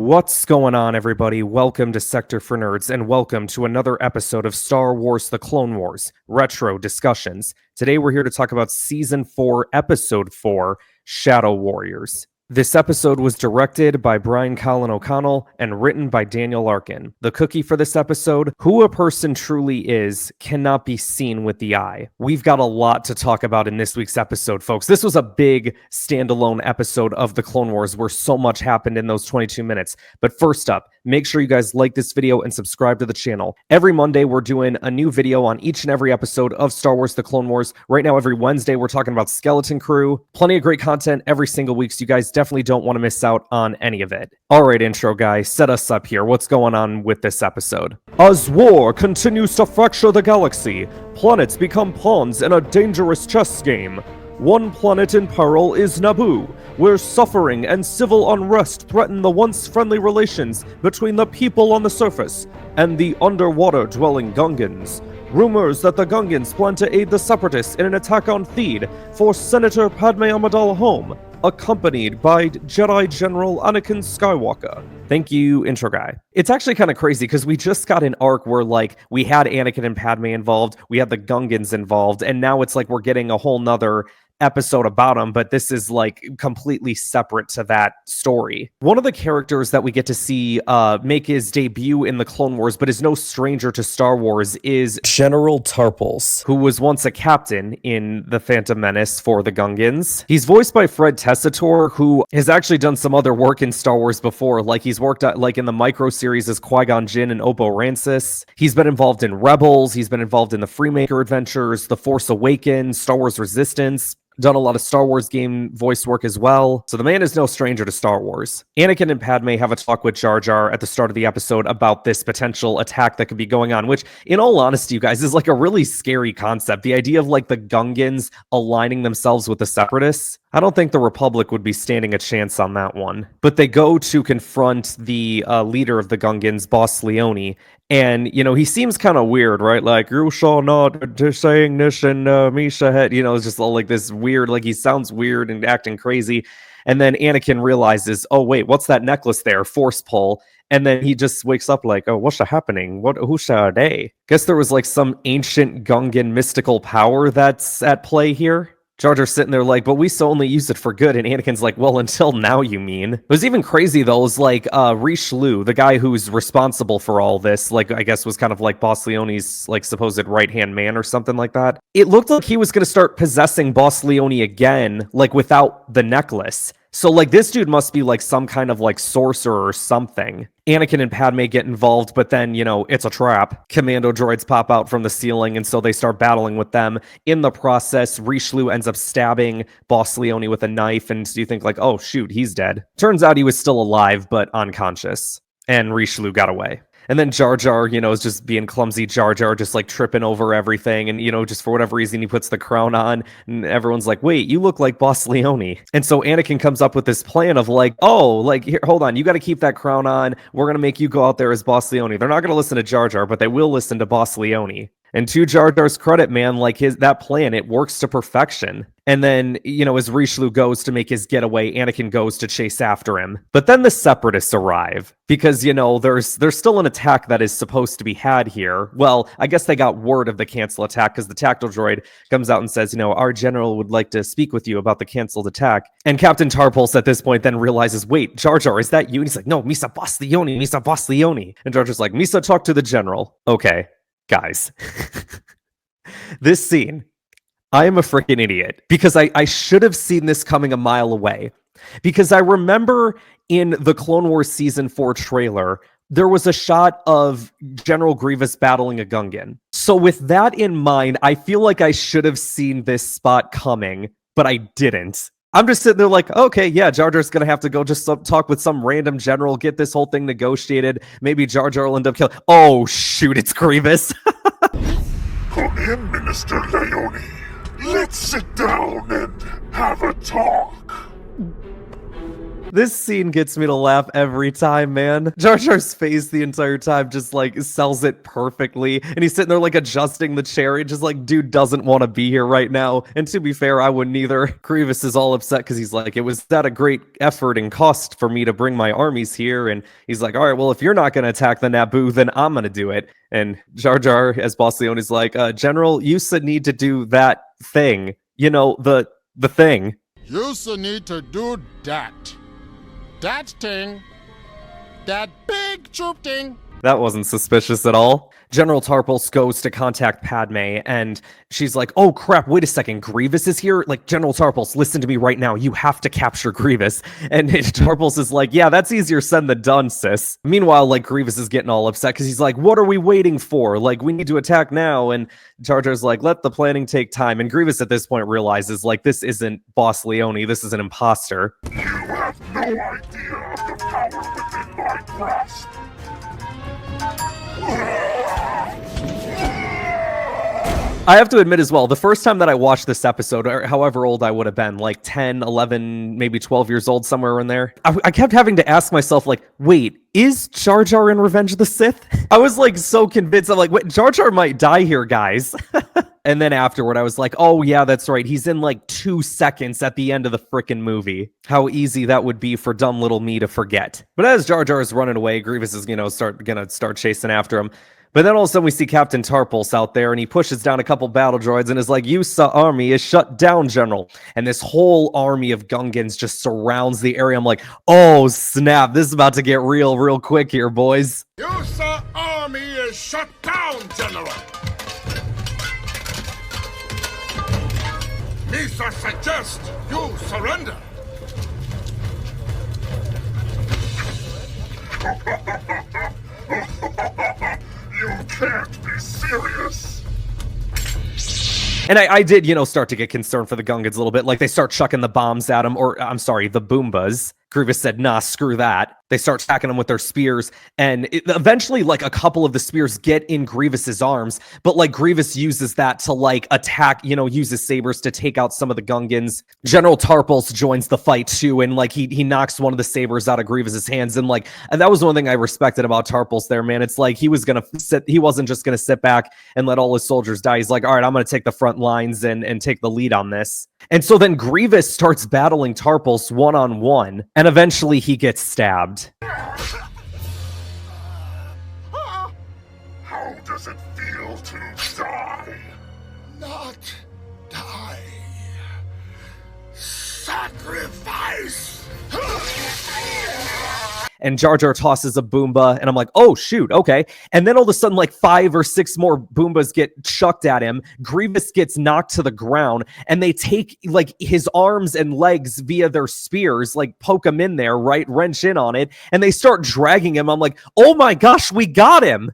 What's going on, everybody? Welcome to Sector for Nerds, and welcome to another episode of Star Wars The Clone Wars Retro Discussions. Today we're here to talk about Season 4, Episode 4, Shadow Warriors. This episode was directed by Brian Colin O'Connell and written by Daniel Larkin. The cookie for this episode: who a person truly is cannot be seen with the eye. We've got a lot to talk about in this week's episode, folks. This was a big standalone episode of The Clone Wars where so much happened in those 22 minutes. But first up, make sure you guys like this video and subscribe to the channel. Every Monday, we're doing a new video on each and every episode of Star Wars The Clone Wars. Right now, every Wednesday, we're talking about Skeleton Crew. Plenty of great content every single week, so you guys definitely don't want to miss out on any of it. All right, intro guy, set us up here. What's going on with this episode? As war continues to fracture the galaxy, planets become pawns in a dangerous chess game. One planet in peril is Naboo, where suffering and civil unrest threaten the once friendly relations between the people on the surface and the underwater dwelling Gungans. Rumors that the Gungans plan to aid the Separatists in an attack on Theed force Senator Padme Amidala home, accompanied by Jedi General Anakin Skywalker. Thank you, intro guy. It's actually kind of crazy because we just got an arc where, like, we had Anakin and Padme involved, we had the Gungans involved, and now it's like we're getting a whole nother episode about them, but this is like completely separate to that story. One of the characters that we get to see make his debut in the Clone Wars, but is no stranger to Star Wars, is General Tarpals, who was once a captain in the Phantom Menace for the Gungans. He's voiced by Fred Tessitore, who has actually done some other work in Star Wars before, like he's worked like in the micro series as Qui-Gon Jinn and Obo Rancis. He's been involved in Rebels, he's been involved in the Freemaker Adventures, The Force Awakens, Star Wars Resistance. Done a lot of Star Wars game voice work as well. So the man is no stranger to Star Wars. Anakin and Padme have a talk with Jar Jar at the start of the episode about this potential attack that could be going on, which, in all honesty, you guys, is like a really scary concept. The idea of like the Gungans aligning themselves with the Separatists. I don't think the Republic would be standing a chance on that one. But they go to confront the leader of the Gungans, Boss Leone. And, you know, he seems kind of weird, right? Like, you shall not do saying this and me head. You know, it's just all like this weird, like he sounds weird and acting crazy. And then Anakin realizes, oh, wait, what's that necklace there? Force pull. And then he just wakes up like, oh, what's happening? Who's they? Guess there was like some ancient Gungan mystical power that's at play here. Jar Jar's sitting there like, but we so only use it for good. And Anakin's like, well, until now, you mean? It was even crazy, though. It was like Richelieu, the guy who's responsible for all this, like, I guess was kind of like Boss Leone's like supposed right-hand man or something like that. It looked like he was going to start possessing Boss Leone again, like without the necklace. So, like, this dude must be, like, some kind of, like, sorcerer or something. Anakin and Padme get involved, but then, you know, it's a trap. Commando droids pop out from the ceiling, and so they start battling with them. In the process, Richelieu ends up stabbing Boss Leone with a knife, and so you think, like, oh, shoot, he's dead. Turns out he was still alive, but unconscious. And Richelieu got away. And then Jar Jar, you know, is just being clumsy Jar Jar, just like tripping over everything. And, you know, just for whatever reason, he puts the crown on and everyone's like, wait, you look like Boss Leone. And so Anakin comes up with this plan of like, oh, like, here, hold on, you got to keep that crown on. We're going to make you go out there as Boss Leone. They're not going to listen to Jar Jar, but they will listen to Boss Leone. And to Jar Jar's credit, man, like that plan, it works to perfection. And then, you know, as Richelieu goes to make his getaway, Anakin goes to chase after him. But then the Separatists arrive because, you know, there's still an attack that is supposed to be had here. Well, I guess they got word of the cancel attack because the tactile droid comes out and says, you know, our general would like to speak with you about the canceled attack. And Captain Tarpals at this point then realizes, wait, Jar Jar, is that you? And he's like, no, Misa Boss Leone, Misa Boss Leone. And Jar Jar's like, Misa, talk to the general. Okay. Guys, this scene, I am a freaking idiot because I should have seen this coming a mile away. Because I remember in the Clone Wars Season 4 trailer, there was a shot of General Grievous battling a Gungan. So with that in mind, I feel like I should have seen this spot coming, but I didn't. I'm just sitting there like, okay, yeah, Jar Jar's going to have to go just talk with some random general, get this whole thing negotiated. Maybe Jar Jar will end up killing... Oh, shoot, it's Grievous. Come in, Minister Leone. Let's sit down and have a talk. This scene gets me to laugh every time, man. Jar Jar's face the entire time just like sells it perfectly. And he's sitting there like adjusting the chair. He just like, dude doesn't want to be here right now. And to be fair, I wouldn't either. Grievous is all upset because he's like, it was that a great effort and cost for me to bring my armies here. And he's like, all right, well, if you're not going to attack the Naboo, then I'm going to do it. And Jar Jar, as Boss Leone, is like, General, you need to do that thing. You know, the thing. You need to do that. That thing. That big troop thing. That wasn't suspicious at all. General Tarpals goes to contact Padme, and she's like, oh crap, wait a second, Grievous is here? Like, General Tarpals, listen to me right now, you have to capture Grievous. And Tarpals is like, yeah, that's easier said than done, sis. Meanwhile, like, Grievous is getting all upset, because he's like, what are we waiting for? Like, we need to attack now. And Jar Jar's like, let the planning take time. And Grievous at this point realizes, like, this isn't Boss Leone, this is an imposter. You have no idea of the power within my grasp. I have to admit as well, the first time that I watched this episode, or however old I would have been, like 10, 11, maybe 12 years old, somewhere in there, I kept having to ask myself, like, wait, is Jar Jar in Revenge of the Sith? I was like so convinced. I'm like, wait, Jar Jar might die here, guys. And then afterward, I was like, oh yeah, that's right. He's in like 2 seconds at the end of the frickin' movie. How easy that would be for dumb little me to forget. But as Jar Jar is running away, Grievous is, gonna start chasing after him. But then all of a sudden we see Captain Tarpals out there, and he pushes down a couple battle droids and is like, Yusa army is shut down, General. And this whole army of Gungans just surrounds the area. I'm like, oh snap, this is about to get real quick here, boys. Yusa army is shut down, General. Misa suggests you surrender. You can't be serious. And I did, start to get concerned for the Gungans a little bit. Like, they start chucking the bombs at him, or, I'm sorry, the Boombas. Grievous said, nah, screw that. They start attacking him with their spears, and eventually, like, a couple of the spears get in Grievous's arms, but, like, Grievous uses that to, like, attack, uses sabers to take out some of the Gungans. General Tarpals joins the fight, too, and, like, he knocks one of the sabers out of Grievous's hands, and, like, and that was one thing I respected about Tarpals there, man. It's like, he wasn't just gonna sit back and let all his soldiers die. He's like, all right, I'm gonna take the front lines and take the lead on this. And so then Grievous starts battling Tarpals one-on-one, and eventually he gets stabbed. How does it feel to die? Not die. Sacrifice. And Jar Jar tosses a Boomba, and I'm like, oh, shoot, okay. And then all of a sudden, like 5 or 6 more Boombas get chucked at him. Grievous gets knocked to the ground, and they take, like, his arms and legs via their spears, like, poke him in there, right? Wrench in on it, and they start dragging him. I'm like, oh my gosh, we got him!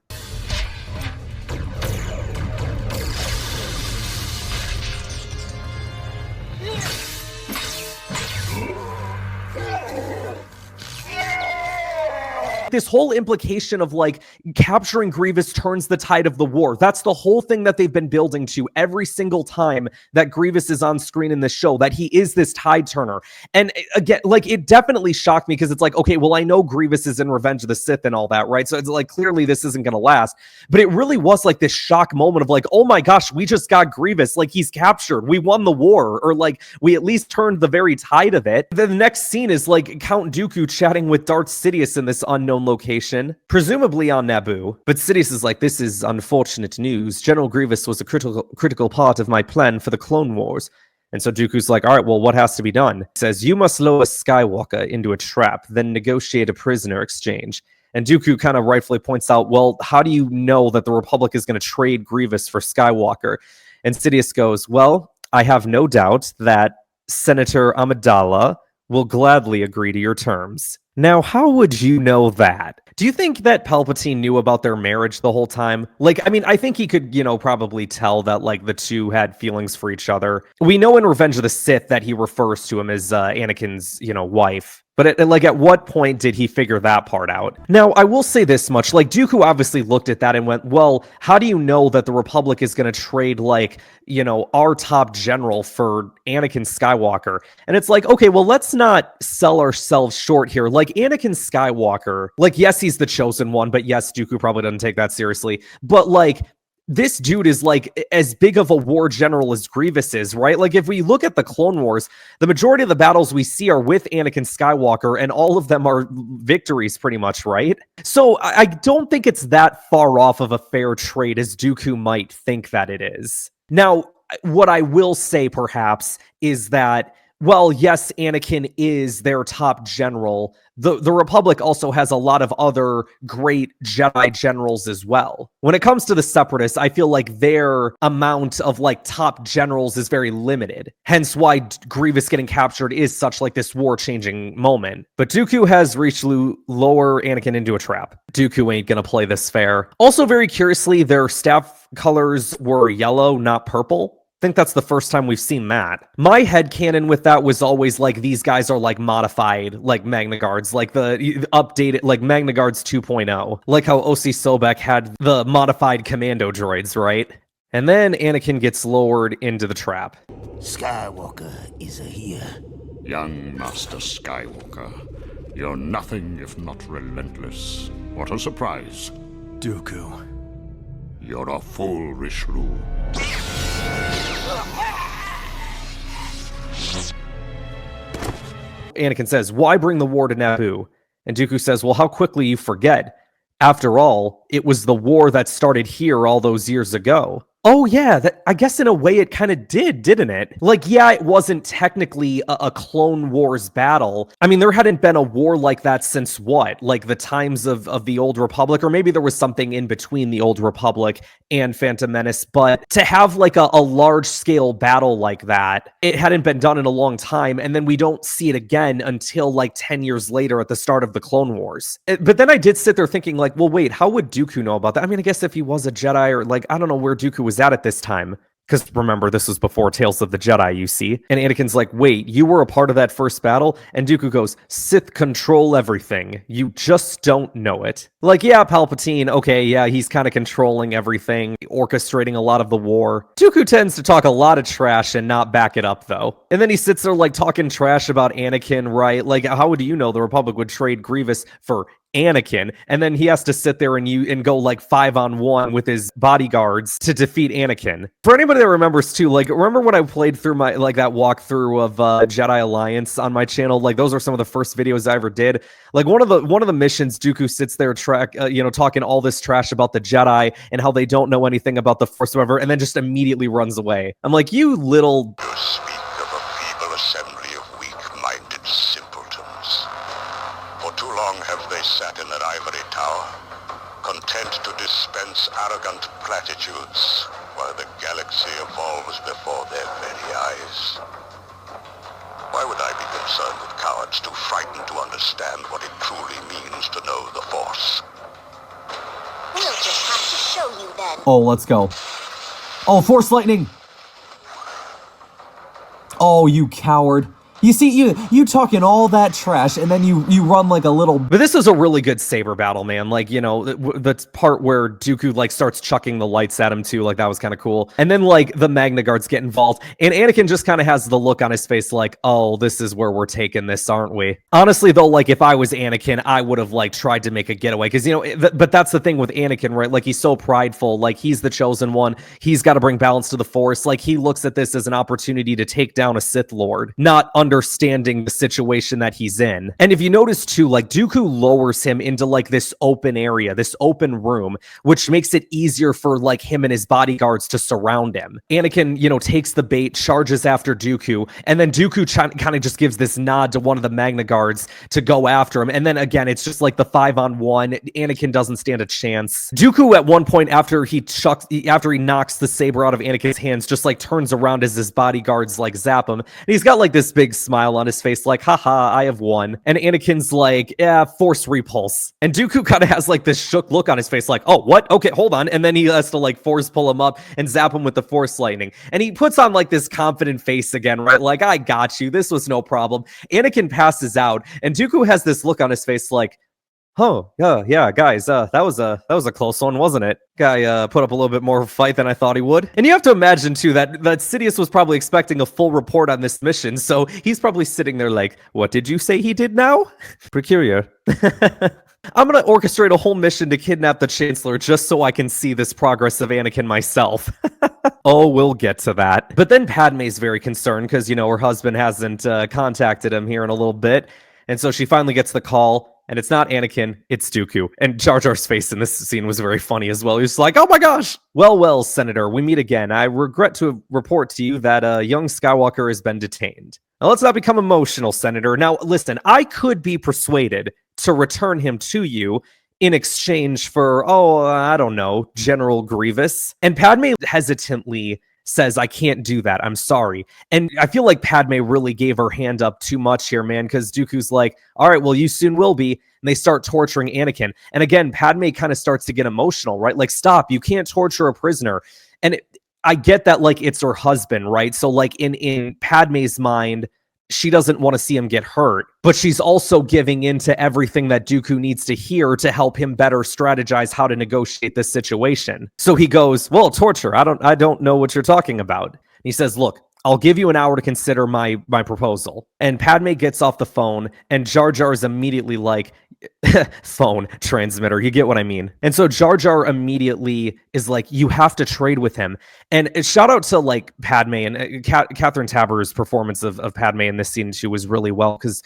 This whole implication of, like, capturing Grievous turns the tide of the war. That's the whole thing that they've been building to every single time that Grievous is on screen in this show, that he is this tide turner. And again, like, it definitely shocked me, because it's like, okay, well, I know Grievous is in Revenge of the Sith and all that, right? So it's like, clearly this isn't going to last. But it really was like this shock moment of like, oh my gosh, we just got Grievous. Like, he's captured. We won the war. Or like, we at least turned the very tide of it. The next scene is like Count Dooku chatting with Darth Sidious in this unknown location, presumably on Naboo. But Sidious is like, this is unfortunate news. General Grievous was a critical part of my plan for the Clone Wars. And so Dooku's like, all right, well, what has to be done? He says, you must lure Skywalker into a trap, then negotiate a prisoner exchange. And Dooku kind of rightfully points out, well, how do you know that the Republic is going to trade Grievous for Skywalker? And Sidious goes, well, I have no doubt that Senator Amidala will gladly agree to your terms. Now, how would you know that? Do you think that Palpatine knew about their marriage the whole time? Like, I mean, I think he could, probably tell that, like, the two had feelings for each other. We know in Revenge of the Sith that he refers to him as Anakin's, wife. But at what point did he figure that part out? Now, I will say this much. Like, Dooku obviously looked at that and went, well, how do you know that the Republic is going to trade, like, you know, our top general for Anakin Skywalker? And it's like, okay, well, let's not sell ourselves short here. Like, Anakin Skywalker, like, yes, he's the chosen one, but yes, Dooku probably doesn't take that seriously. But, like, this dude is like as big of a war general as Grievous is, right? Like if we look at the Clone Wars, the majority of the battles we see are with Anakin Skywalker, and all of them are victories pretty much, right? So I don't think it's that far off of a fair trade as Dooku might think that it is. Now, what I will say perhaps is that, well, yes, Anakin is their top general. The Republic also has a lot of other great Jedi generals as well. When it comes to the Separatists, I feel like their amount of like top generals is very limited. Hence why Grievous getting captured is such like this war-changing moment. But Dooku has reached lower Anakin into a trap. Dooku ain't gonna play this fair. Also, very curiously, their staff colors were yellow, not purple. I think that's the first time we've seen that. My headcanon with that was always like these guys are like modified, like Magna Guards, like the updated, like Magna Guards 2.0. Like how O.C. Sobek had the modified commando droids, right? And then Anakin gets lowered into the trap. Skywalker is here. Young Master Skywalker, you're nothing if not relentless. What a surprise. Dooku. You're a full Rishru. Anakin says, why bring the war to Naboo? And Dooku says, well, how quickly you forget. After all, it was the war that started here all those years ago. Oh, yeah, I guess in a way it kind of did, didn't it? Like, yeah, it wasn't technically a Clone Wars battle. I mean, there hadn't been a war like that since what? Like the times of the Old Republic? Or maybe there was something in between the Old Republic and Phantom Menace. But to have like a large-scale battle like that, it hadn't been done in a long time. And then we don't see it again until like 10 years later at the start of the Clone Wars. But then I did sit there thinking like, well, wait, how would Dooku know about that? I mean, I guess if he was a Jedi or like, I don't know where Dooku was at this time, because remember, this was before Tales of the Jedi, you see. And Anakin's like, wait, you were a part of that first battle? And Dooku goes, Sith control everything. You just don't know it. Like, yeah, Palpatine, okay, yeah, he's kind of controlling everything, orchestrating a lot of the war. Dooku tends to talk a lot of trash and not back it up, though. And then he sits there, like, talking trash about Anakin, right? Like, how would you know the Republic would trade Grievous for Anakin? And then he has to sit there and go like 5-on-1 with his bodyguards to defeat Anakin. For anybody that remembers too, like remember when I played through my like that walkthrough of Jedi Alliance on my channel? Like those are some of the first videos I ever did. Like one of the missions, Dooku sits there talking all this trash about the Jedi and how they don't know anything about the Force, whatever, and then just immediately runs away. I'm like, you little. You speak of a feeble assembly of weak-minded simpletons. For too long have they sat in their ivory tower, content to dispense arrogant platitudes while the galaxy evolves before their very eyes. Why would I be concerned with cowards too frightened to understand what it truly means to know the Force? We'll just have to show you then. Oh, let's go. Oh, Force Lightning! Oh, you coward. You see, you talking all that trash, and then you run like a little... But this is a really good saber battle, man. Like, you know, the part where Dooku, like, starts chucking the lights at him, too. Like, that was kind of cool. And then, like, the Magna Guards get involved. And Anakin just kind of has the look on his face like, oh, this is where we're taking this, aren't we? Honestly, though, like, if I was Anakin, I would have, like, tried to make a getaway. Because, you know, but that's the thing with Anakin, right? Like, he's so prideful. Like, he's the chosen one. He's got to bring balance to the Force. Like, he looks at this as an opportunity to take down a Sith Lord, not understanding the situation that he's in. And if you notice too, like Dooku lowers him into like this open area, this open room, which makes it easier for like him and his bodyguards to surround him. Anakin, you know, takes the bait, charges after Dooku, and then Dooku kind of just gives this nod to one of the Magna Guards to go after him. And then again, it's just like the 5-on-1. Anakin doesn't stand a chance. Dooku at one point after he knocks the saber out of Anakin's hands, just like turns around as his bodyguards like zap him. And he's got like this big smile on his face, like, haha, I have won. And Anakin's like, yeah, force repulse. And Dooku kind of has like this shook look on his face, like, oh, what? Okay, hold on. And then he has to like force pull him up and zap him with the force lightning. And he puts on like this confident face again, right? Like, I got you. This was no problem. Anakin passes out, and Dooku has this look on his face like, oh, yeah, guys, that was a close one, wasn't it? Guy put up a little bit more fight than I thought he would. And you have to imagine, too, that Sidious was probably expecting a full report on this mission, so he's probably sitting there like, what did you say he did now? Peculiar. I'm gonna orchestrate a whole mission to kidnap the Chancellor just so I can see this progress of Anakin myself. Oh, we'll get to that. But then Padme's very concerned because, you know, her husband hasn't contacted him here in a little bit. And so she finally gets the call. And it's not Anakin, it's Dooku. And Jar Jar's face in this scene was very funny as well. He was like, oh my gosh! Well, Senator, we meet again. I regret to report to you that young Skywalker has been detained. Now, let's not become emotional, Senator. Now, listen, I could be persuaded to return him to you in exchange for, I don't know, General Grievous. And Padme hesitantly says, I can't do that. I'm sorry. And I feel like Padme really gave her hand up too much here, man, because Dooku's like, all right, well, you soon will be. And they start torturing Anakin. And again, Padme kind of starts to get emotional, right? Like, stop, you can't torture a prisoner. And I get that, like, it's her husband, right? So, like, in Padme's mind, she doesn't want to see him get hurt, but she's also giving in to everything that Dooku needs to hear to help him better strategize how to negotiate this situation. So he goes, well, torture, I don't know what you're talking about. And he says, look, I'll give you an hour to consider my proposal. And Padme gets off the phone, and Jar Jar is immediately like, phone transmitter, you get what I mean. And so Jar Jar immediately is like, you have to trade with him. And shout out to like Padme and Catherine Taber's performance of Padme in this scene. She was really well, because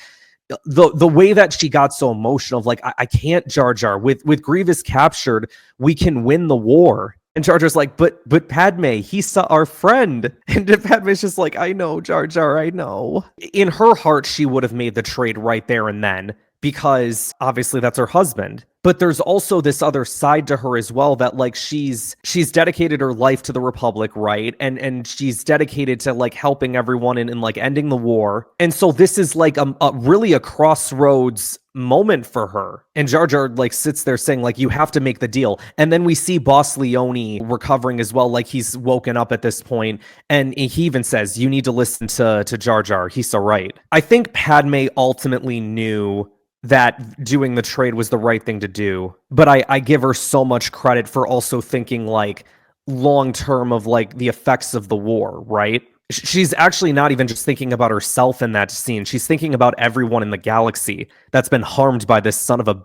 the way that she got so emotional of like, I can't, Jar Jar, with Grievous captured, we can win the war. And Jar Jar's like, but Padme, he's our friend. And Padme's just like, I know, Jar Jar, I know. In her heart, she would have made the trade right there and then, because obviously that's her husband. But there's also this other side to her as well, that like she's dedicated her life to the Republic, right? And she's dedicated to like helping everyone and like ending the war. And so this is like a really a crossroads moment for her. And Jar Jar like sits there saying like, you have to make the deal. And then we see Boss Leone recovering as well, like he's woken up at this point, and he even says, you need to listen to Jar Jar, he's so right. I think Padme ultimately knew that doing the trade was the right thing to do, but I give her so much credit for also thinking like long term of like the effects of the war, right? She's actually not even just thinking about herself in that scene. She's thinking about everyone in the galaxy that's been harmed by this son of a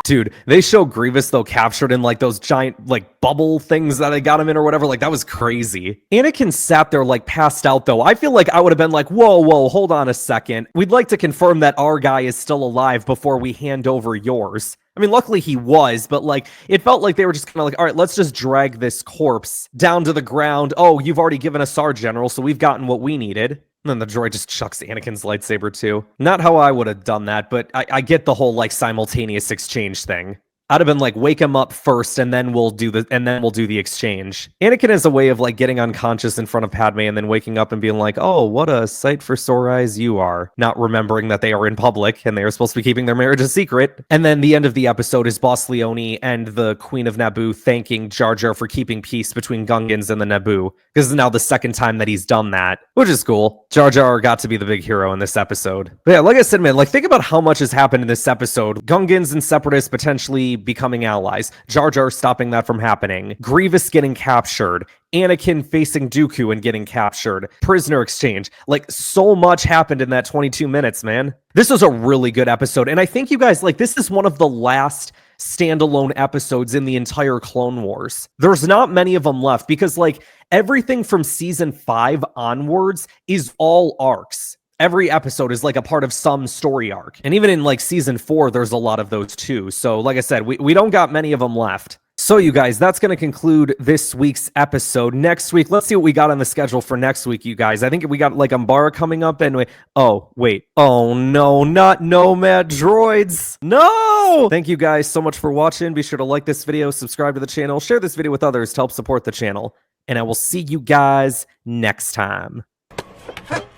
dude. They show Grievous though captured in like those giant like bubble things that they got him in or whatever. Like that was crazy. Anakin sat there like passed out though. I feel like I would have been like, whoa, hold on a second. We'd like to confirm that our guy is still alive before we hand over yours. I mean, luckily he was, but like it felt like they were just kind of like, all right, let's just drag this corpse down to the ground. Oh, you've already given us our general, so we've gotten what we needed. And then the droid just chucks Anakin's lightsaber too. Not how I would have done that, but I get the whole like simultaneous exchange thing. I'd have been like, wake him up first, and then we'll do the exchange. Anakin has a way of like getting unconscious in front of Padme and then waking up and being like, oh, what a sight for sore eyes you are. Not remembering that they are in public and they are supposed to be keeping their marriage a secret. And then the end of the episode is Boss Leone and the Queen of Naboo thanking Jar Jar for keeping peace between Gungans and the Naboo. Because it's now the second time that he's done that, which is cool. Jar Jar got to be the big hero in this episode. But yeah, like I said, man, like think about how much has happened in this episode. Gungans and Separatists potentially becoming allies, Jar Jar stopping that from happening, Grievous getting captured, Anakin facing Dooku and getting captured, prisoner exchange. Like so much happened in that 22 minutes, man. This was a really good episode, and I think you guys, like, this is one of the last standalone episodes in the entire Clone Wars. There's not many of them left because like everything from season 5 onwards is all arcs. Every episode is like a part of some story arc. And even in like season 4, there's a lot of those too. So like I said, we don't got many of them left. So you guys, that's going to conclude this week's episode. Next week, let's see what we got on the schedule for next week, you guys. I think we got like Umbara coming up and oh no, not Nomad Droids. No! Thank you guys so much for watching. Be sure to like this video, subscribe to the channel, share this video with others to help support the channel. And I will see you guys next time.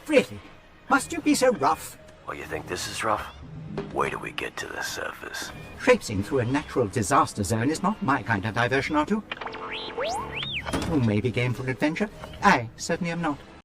Really? Must you be so rough? Oh, you think this is rough? Wait till we get to the surface. Traipsing through a natural disaster zone is not my kind of diversion, Artu. You may be game for adventure. I certainly am not.